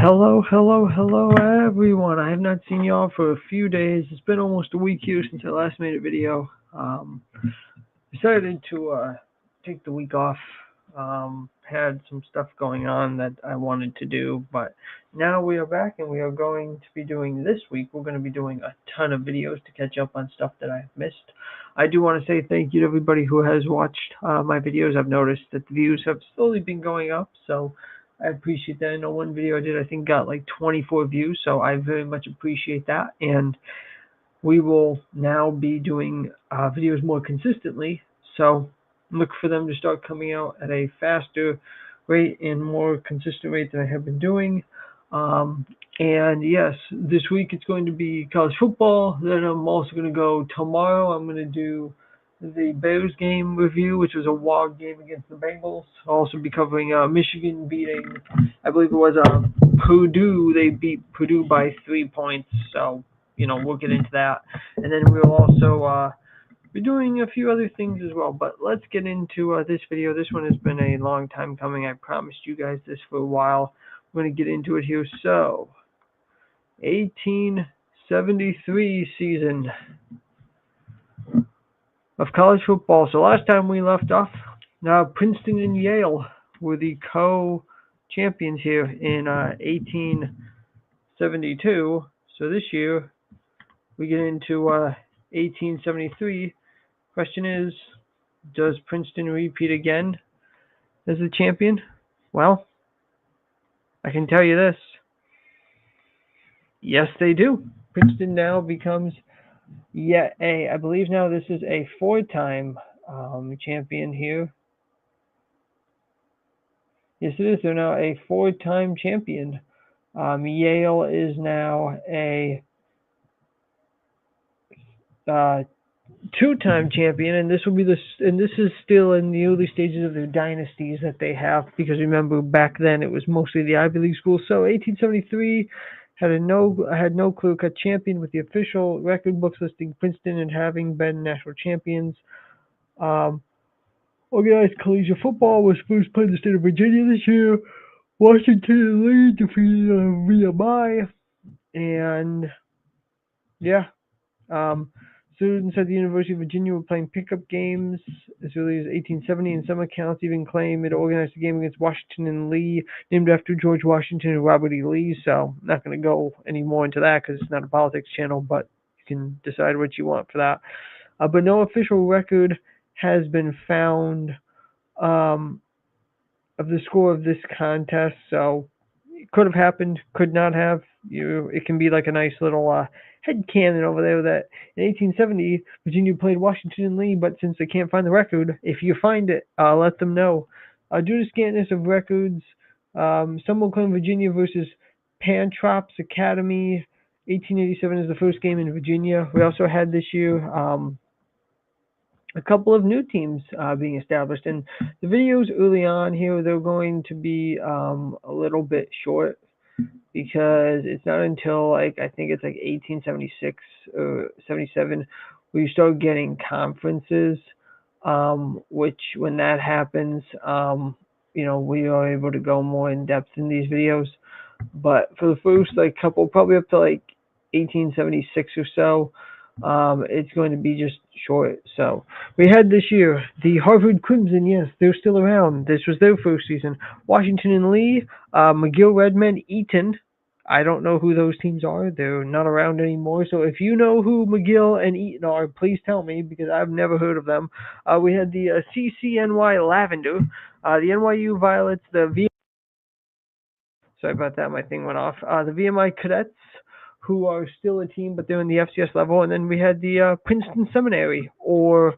Hello, everyone. I have not seen y'all for a few days. It's been almost a week here since I last made a video. Decided to take the week off. Had some stuff going on that I wanted to do, but now we are back and we are going to be doing this week. We're going to be doing a ton of videos to catch up on stuff that I've missed. I do want to say thank you to everybody who has watched my videos. I've noticed that the views have slowly been going up, so I appreciate that. I know one video I did, I think, got like 24 views, so I very much appreciate that. And we will now be doing videos more consistently, so look for them to start coming out at a faster rate and more consistent rate than I have been doing. And yes, this week it's going to be college football. Then I'm also going to go tomorrow. I'm going to do the Bears game review, which was a wild game against the Bengals. I'll also be covering Michigan beating, I believe it was Purdue. They beat Purdue by 3 points. So, we'll get into that. And then we'll also be doing a few other things as well. But let's get into this video. This one has been a long time coming. I promised you guys this for a while. I'm going to get into it here. So, 1873 season of college football. So last time we left off, Princeton and Yale were the co-champions here in 1872. So this year we get into 1873. Question is, does Princeton repeat again as the champion? Well, I can tell you this. Yes, they do. Princeton now becomes I believe now this is a 4-time champion here. Yes, it is. They're now a 4-time champion. Yale is now a 2-time champion, and this is still in the early stages of their dynasties that they have, because remember back then it was mostly the Ivy League schools. So 1873 had no clear-cut champion, with the official record books listing Princeton and having been national champions. Organized collegiate football was first played in the state of Virginia this year. Washington and Lee defeated VMI, and students at the University of Virginia were playing pickup games as early as 1870, and some accounts even claim it organized a game against Washington and Lee, named after George Washington and Robert E. Lee. So I'm not going to go any more into that because it's not a politics channel, but you can decide what you want for that. But no official record has been found of the score of this contest. So it could have happened, could not have. It can be like a nice little headcanon over there that in 1870 Virginia played Washington and Lee, but since they can't find the record, if you find it, let them know. Due to scantness of records, some will claim Virginia versus Pantrops Academy 1887 is the first game in Virginia. We also had this year a couple of new teams being established, and the videos early on here, they're going to be a little bit short, because it's not until I think it's like 1876 or 77 where you start getting conferences, which when that happens, we are able to go more in depth in these videos. But for the first couple, probably up to 1876 or so, it's going to be just short. So we had this year the Harvard Crimson. Yes, they're still around. This was their first season. Washington and Lee, McGill, Redmond, Eaton. I don't know who those teams are. They're not around anymore. So if you know who McGill and Eaton are, please tell me, because I've never heard of them. We had the CCNY Lavender, the NYU Violets, sorry about that, my thing went off. The VMI Cadets, who are still a team, but they're in the FCS level. And then we had the Princeton Seminary, or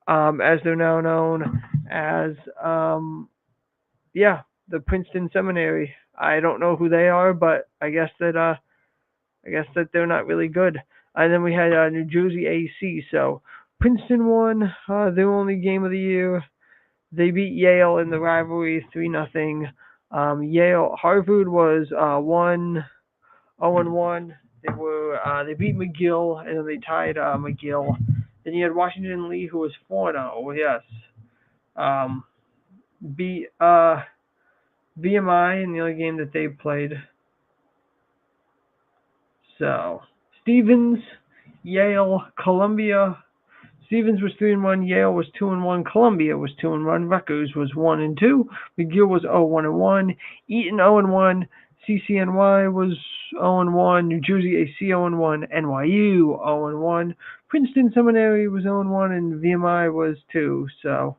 as they're now known as, the Princeton Seminary. I don't know who they are, but I guess that they're not really good. And then we had New Jersey AC. So Princeton won their only game of the year. They beat Yale in the rivalry 3-0. Harvard was 1-1. They beat McGill, and then they tied McGill. Then you had Washington and Lee, who was 4-0. Yes, beat VMI in the other game that they played. So Stevens, Yale, Columbia. Stevens was 3-1. Yale was 2-1. Columbia was 2-1. Rutgers was 1-2. McGill was 0-1. Eaton 0-1. CCNY was 0-1. New Jersey AC 0-1. NYU 0-1. Princeton Seminary was 0-1, and VMI was 2. So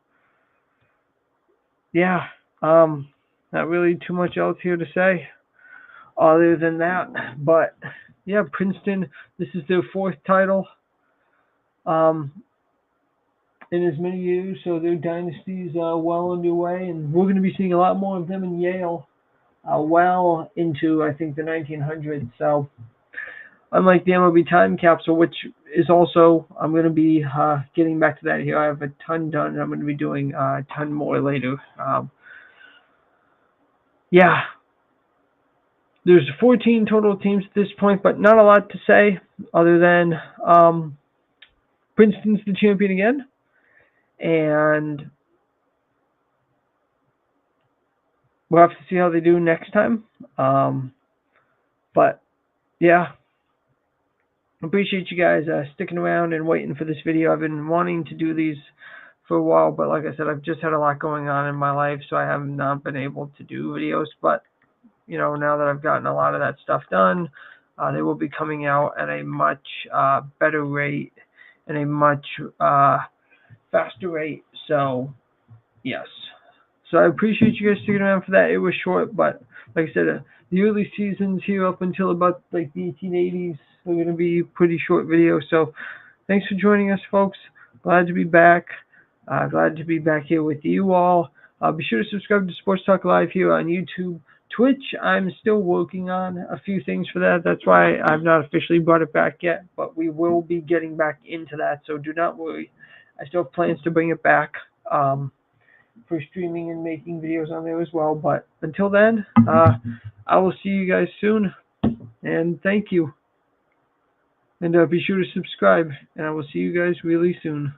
yeah, not really too much else here to say other than that. But yeah, Princeton, this is their 4th title in as many years, so their dynasty's well underway, and we're going to be seeing a lot more of them in Yale well into, I think, the 1900s. So unlike the MLB time capsule, which is also, I'm going to be getting back to that here. I have a ton done, and I'm going to be doing a ton more later. Yeah, there's 14 total teams at this point, but not a lot to say other than Princeton's the champion again, and we'll have to see how they do next time. But yeah, appreciate you guys sticking around and waiting for this video. I've been wanting to do these for a while, but like I said, I've just had a lot going on in my life, so I have not been able to do videos. But you know, now that I've gotten a lot of that stuff done, they will be coming out at a much better rate and a much faster rate. So yes, so I appreciate you guys sticking around for that. It was short, but like I said, the early seasons here up until about like the 1880s are going to be pretty short videos. So thanks for joining us, folks. Glad to be back. Glad to be back here with you all. Be sure to subscribe to Sports Talk Live here on YouTube. Twitch, I'm still working on a few things for that. That's why I've not officially brought it back yet, but we will be getting back into that, so do not worry. I still have plans to bring it back for streaming and making videos on there as well. But until then, I will see you guys soon, and thank you. And be sure to subscribe, and I will see you guys really soon.